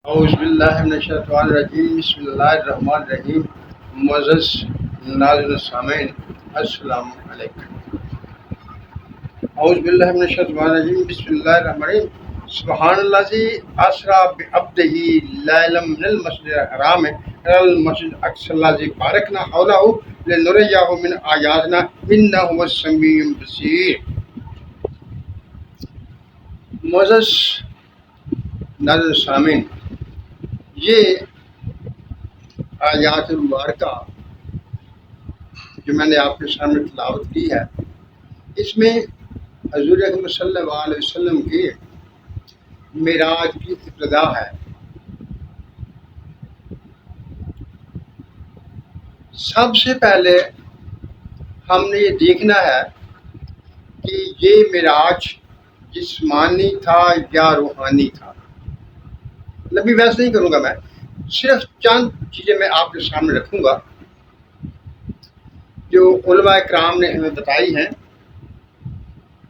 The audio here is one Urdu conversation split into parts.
اعوذ باللہ من الشیطان الرجیم، بسم اللہ الرحمن الرحیم۔ معزز ناظرین سامعین، السلام علیکم۔ اعوذ باللہ من الشیطان الرجیم، بسم اللہ الرحمن الرحیم۔ سبحان الذی اسری بعبدہ لیلا من المسجد الحرام الی المسجد الاقصی الذی بارکنا حولہ لنریہ من آیاتنا انہ هو السمیع البصیر۔ معزز ناظرین سامعین، یہ آیات مبارکہ جو میں نے آپ کے سامنے تلاوت کی ہے، اس میں حضور اکرم صلی اللہ علیہ وسلم کی معراج کی ابتدا ہے۔ سب سے پہلے ہم نے یہ دیکھنا ہے کہ یہ معراج جسمانی تھا یا روحانی تھا۔ لمبی بحث نہیں کروں گا، میں صرف چند چیزیں میں آپ کے سامنے رکھوں گا جو علماء کرام نے ہمیں بتائی ہیں۔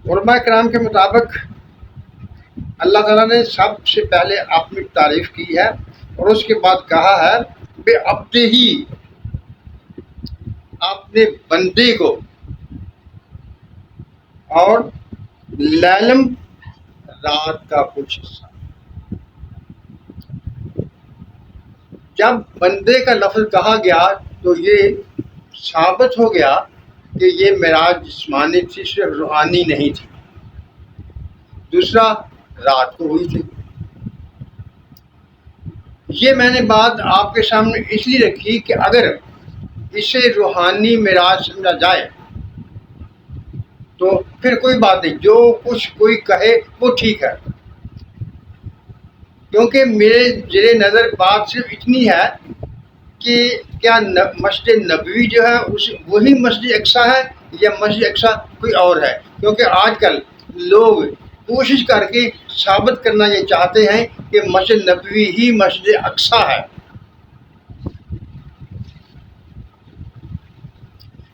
علماء کرام کے مطابق اللہ تعالیٰ نے سب سے پہلے اپنی تعریف کی ہے اور اس کے بعد کہا ہے بے عبدہ ہی، اپنے بندے کو، اور لیلم، رات کا کچھ حصہ۔ جب بندے کا لفظ کہا گیا تو یہ ثابت ہو گیا کہ یہ معراج جسمانی تھی، صرف روحانی نہیں تھی۔ دوسرا، رات کو ہوئی تھی۔ یہ میں نے بات آپ کے سامنے اس لیے رکھی کہ اگر اسے روحانی معراج سمجھا جائے تو پھر کوئی بات نہیں، جو کچھ کوئی کہے وہ ٹھیک ہے، کیونکہ میرے زیر نظر بات صرف اتنی ہے کہ کیا مسجد نبوی جو ہے وہی مسجد اقصیٰ ہے یا مسجد اقصیٰ کوئی اور ہے؟ کیونکہ آج کل لوگ کوشش کر کے ثابت کرنا یہ چاہتے ہیں کہ مسجد نبوی ہی مسجد اقصیٰ ہے۔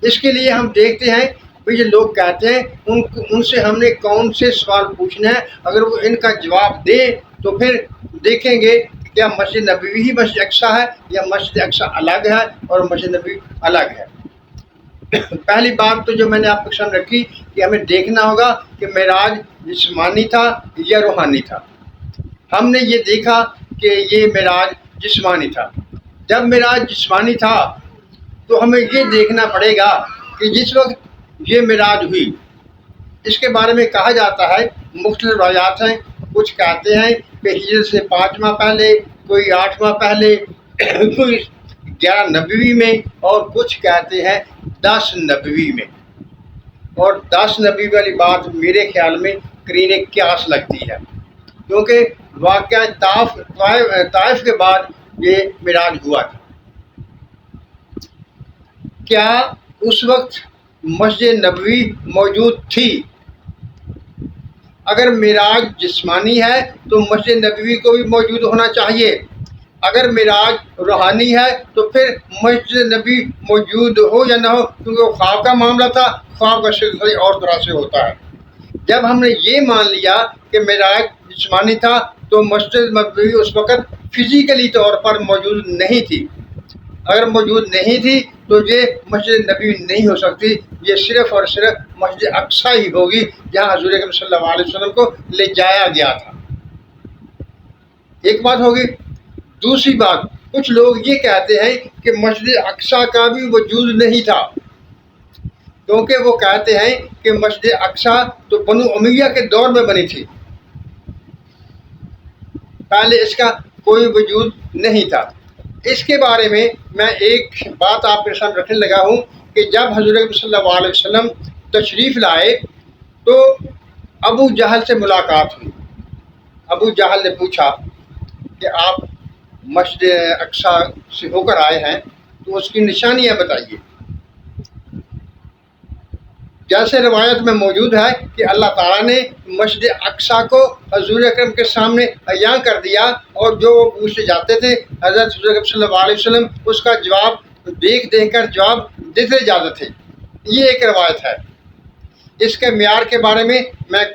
اس کے لیے ہم دیکھتے ہیں جو لوگ کہتے ہیں ان سے ہم نے کون سے سوال پوچھنا ہے، اگر وہ ان کا جواب دے تو پھر دیکھیں گے کیا مسجد نبوی ہی مسجد اقصیٰ ہے یا مسجد اقصیٰ الگ ہے اور مسجد نبوی الگ ہے۔ پہلی بات تو جو میں نے آپ کے سامنے رکھی کہ ہمیں دیکھنا ہوگا کہ معراج جسمانی تھا یا روحانی تھا۔ ہم نے یہ دیکھا کہ یہ معراج جسمانی تھا۔ جب معراج جسمانی تھا تو ہمیں یہ دیکھنا پڑے گا کہ جس وقت یہ معراج ہوئی، اس کے بارے میں کہا جاتا ہے، مختلف روایات ہیں، کچھ کہتے ہیں کہ ہجرت سے 5 ماہ پہلے، کوئی 8 ماہ پہلے، کوئی 11 نبوی میں، اور کچھ کہتے ہیں 10 نبوی میں۔ اور 10 نبوی والی بات میرے خیال میں قرین قیاس لگتی ہے، کیونکہ واقعہ طائف کے بعد یہ معراج ہوا تھا۔ کیا اس وقت مسجد نبوی موجود تھی؟ اگر معراج جسمانی ہے تو مسجد نبوی کو بھی موجود ہونا چاہیے۔ اگر معراج روحانی ہے تو پھر مسجد نبوی موجود ہو یا نہ ہو، کیونکہ وہ خواب کا معاملہ تھا، خواب کا سلسلہ اور طرح سے ہوتا ہے۔ جب ہم نے یہ مان لیا کہ معراج جسمانی تھا تو مسجد نبوی اس وقت فزیکلی طور پر موجود نہیں تھی۔ اگر موجود نہیں تھی تو یہ مسجد نبوی نہیں ہو سکتی، یہ صرف اور صرف مسجد اقصیٰ ہی ہوگی جہاں حضور اکرم صلی اللہ علیہ وسلم کو لے جایا گیا تھا۔ ایک بات ہوگی۔ دوسری بات، کچھ لوگ یہ کہتے ہیں کہ مسجد اقصیٰ کا بھی وجود نہیں تھا، کیونکہ وہ کہتے ہیں کہ مسجد اقصیٰ تو بنو امیہ کے دور میں بنی تھی، پہلے اس کا کوئی وجود نہیں تھا۔ اس کے بارے میں میں ایک بات آپ کے سامنے رکھنے لگا ہوں کہ جب حضور صلی اللہ علیہ وسلم تشریف لائے تو ابو جہل سے ملاقات ہوئی۔ ابو جہل نے پوچھا کہ آپ مسجد اقصیٰ سے ہو کر آئے ہیں تو اس کی نشانیاں بتائیے۔ جیسے روایت میں موجود ہے کہ اللہ تعالیٰ نے مسجد اقصیٰ کو حضور اکرم کے سامنے عیاں کر دیا، اور جو وہ پوچھتے جاتے تھے حضرت حضور اکرم صلی اللہ علیہ وسلم اس کا جواب دیکھ کر جواب دیتے جاتے تھے۔ یہ ایک روایت ہے۔ اس کے معیار کے بارے میں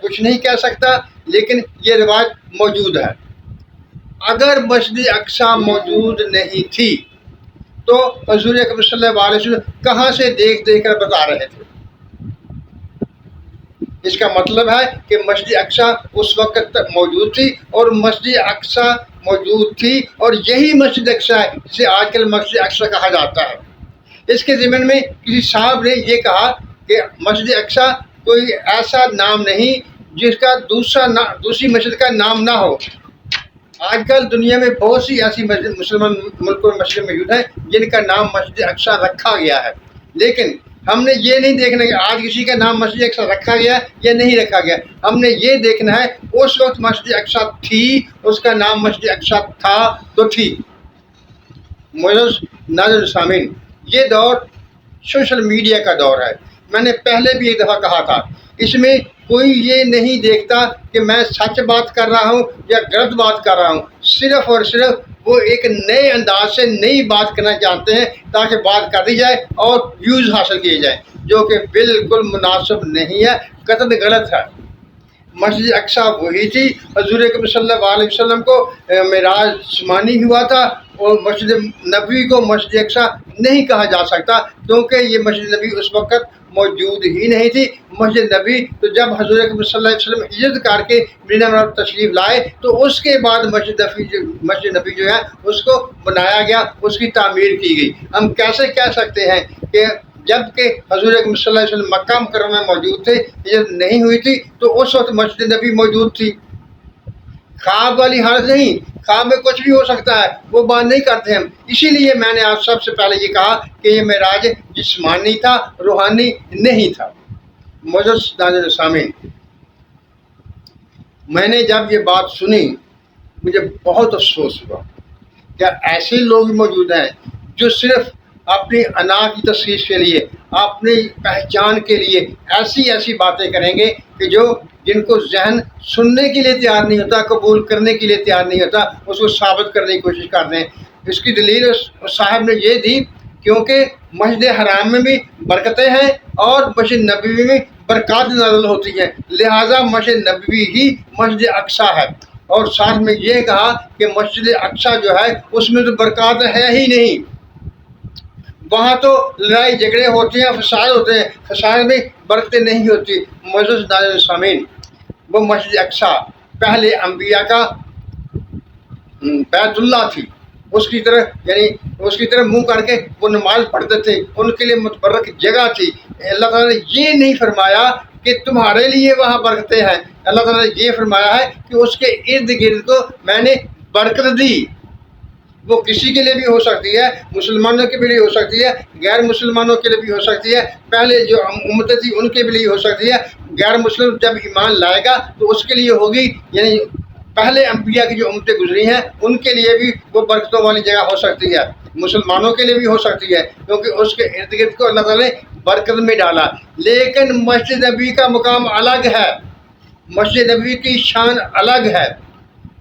کچھ نہیں کہہ سکتا، لیکن یہ روایت موجود ہے۔ اگر مسجد اقصی موجود نہیں تھی تو حضور اکرم صلی اللہ علیہ وسلم کہاں سے دیکھ دیکھ کر بتا رہے تھے؟ اس کا مطلب ہے کہ مسجد اقصی اس وقت تک موجود تھی، اور مسجد اقصی موجود تھی، اور یہی مسجد اقصی ہے جسے آج کل مسجد اقصی کہا جاتا ہے۔ اس کے ضمن میں کسی صاحب نے یہ کہا کہ مسجد اقصی کوئی ایسا نام نہیں جس کا دوسری مسجد کا نام نہ ہو۔ آج کل دنیا میں بہت سی ایسی مسجد مسلمان ملکوں میں مسجد موجود ہیں جن کا نام مسجد اقصی رکھا گیا ہے، لیکن ہم نے یہ نہیں دیکھنا کہ آج کسی کا نام مسجد اقصی رکھا گیا یا نہیں رکھا گیا، ہم نے یہ دیکھنا ہے اس وقت مسجد اقصی تھی، اس کا نام مسجد اقصی تھا تو تھی۔ معزز ناظرین سامعین، یہ دور سوشل میڈیا کا دور ہے۔ میں نے پہلے بھی ایک دفعہ کہا تھا، اس میں کوئی یہ نہیں دیکھتا کہ میں سچ بات کر رہا ہوں یا غلط بات کر رہا ہوں، صرف اور صرف وہ ایک نئے انداز سے نئی بات کرنا چاہتے ہیں تاکہ بات کر دی جائے اور ویوز حاصل کیے جائیں، جو کہ بالکل مناسب نہیں ہے، قطعاً غلط ہے۔ مسجد اقصی وہی تھی، حضور اکرم صلی اللہ علیہ وسلم کو معراج جسمانی ہوا تھا، اور مسجد نبوی کو مسجد اقصی نہیں کہا جا سکتا کیونکہ یہ مسجد نبی اس وقت موجود ہی نہیں تھی۔ مسجد نبی تو جب حضور اکرم صلی اللہ علیہ وسلم ہجرت کر کے مدینہ منورہ تشریف لائے تو اس کے بعد مسجد نبی جو ہے اس کو بنایا گیا، اس کی تعمیر کی گئی۔ ہم کیسے کہہ سکتے ہیں کہ جب کہ حضور اکرم صلی اللہ علیہ وسلم مکہ مکرمہ میں موجود تھے، ہجرت نہیں ہوئی تھی، تو اس وقت مسجد نبی موجود تھی۔ خواب والی حالت نہیں، خواب میں کچھ بھی ہو سکتا ہے، وہ بات نہیں کرتے ہم۔ اسی لیے میں نے آپ سب سے پہلے یہ کہا کہ یہ معراج جسمانی تھا، روحانی نہیں تھا۔ معزز ناظرین سامعین، میں نے جب یہ بات سنی مجھے بہت افسوس ہوا کہ ایسے لوگ موجود ہیں جو صرف اپنی انا کی تصحیح کے لیے، اپنی پہچان کے لیے ایسی باتیں کریں گے کہ جن کو ذہن سننے کے لیے تیار نہیں ہوتا، قبول کرنے کے لیے تیار نہیں ہوتا، اس کو ثابت کرنے کی کوشش کرتے ہیں۔ اس کی دلیل اس صاحب نے یہ دی کیونکہ مسجد حرام میں بھی برکتیں ہیں اور مسجد نبوی میں برکات نازل ہوتی ہیں، لہٰذا مسجد نبوی ہی مسجد اقصی ہے۔ اور ساتھ میں یہ کہا کہ مسجد اقصی جو ہے اس میں تو برکات ہے ہی نہیں، وہاں تو لڑائی جھگڑے ہوتے ہیں، فساد ہوتے ہیں، فساد میں برکتیں نہیں ہوتی۔ معزز ناظرین سامعین، وہ مسجد اقصی پہلے انبیاء کا بیت اللہ تھی، اس کی طرف منہ کر کے وہ نماز پڑھتے تھے، ان کے لیے متبرک جگہ تھی۔ اللہ تعالیٰ نے یہ نہیں فرمایا کہ تمہارے لیے وہاں برکتیں ہیں، اللہ تعالیٰ نے یہ فرمایا ہے کہ اس کے ارد گرد کو میں نے برکت دی۔ وہ کسی کے لیے بھی ہو سکتی ہے، مسلمانوں کے بھی ہو سکتی ہے، غیر مسلمانوں کے لیے بھی ہو سکتی ہے، پہلے جو امتیں تھی ان کے بھی ہو سکتی ہے، غیر مسلم جب ایمان لائے گا تو اس کے لیے ہوگی، یعنی پہلے انبیاء کی جو امتیں گزری ہیں ان کے لیے بھی وہ برکتوں والی جگہ ہو سکتی ہے، مسلمانوں کے لیے بھی ہو سکتی ہے، کیونکہ اس کے ارد گرد کو اللہ تعالیٰ نے برکت میں ڈالا۔ لیکن مسجد نبی کا مقام الگ ہے، مسجد نبی کی شان الگ ہے،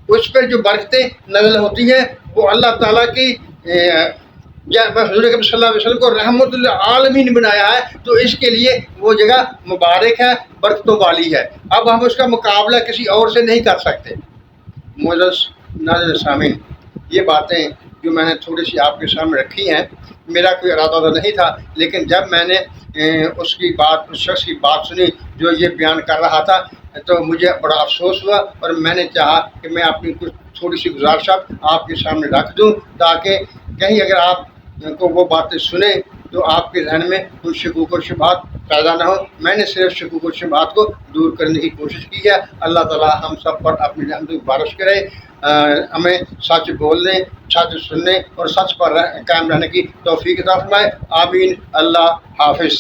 اس پر جو برکتیں نازل ہوتی ہیں وہ اللہ تعالیٰ کی حضور اکرم صلی اللہ علیہ وسلم کو رحمت للعالمین بنایا ہے، تو اس کے لیے وہ جگہ مبارک ہے، برکتوں والی ہے۔ اب ہم اس کا مقابلہ کسی اور سے نہیں کر سکتے۔ معزز ناظرین سامعین، یہ باتیں جو میں نے تھوڑی سی آپ کے سامنے رکھی ہیں، میرا کوئی ارادہ تو نہیں تھا، لیکن جب میں نے اس شخص کی بات سنی جو یہ بیان کر رہا تھا تو مجھے بڑا افسوس ہوا، اور میں نے چاہا کہ میں اپنی کچھ تھوڑی سی گزارشات آپ کے سامنے رکھ دوں تاکہ کہیں اگر آپ کو وہ باتیں سنیں تو آپ کے ذہن میں کوئی شکوک و شبہات پیدا نہ ہو۔ میں نے صرف شکوک و شبہات کو دور کرنے کی کوشش کی ہے۔ اللہ تعالیٰ ہم سب پر اپنی رحمت کی بارش کرے، ہمیں سچ بولنے، سچ سننے اور سچ پر قائم رہنے کی توفیق عطا فرمائے۔ آمین۔ اللہ حافظ۔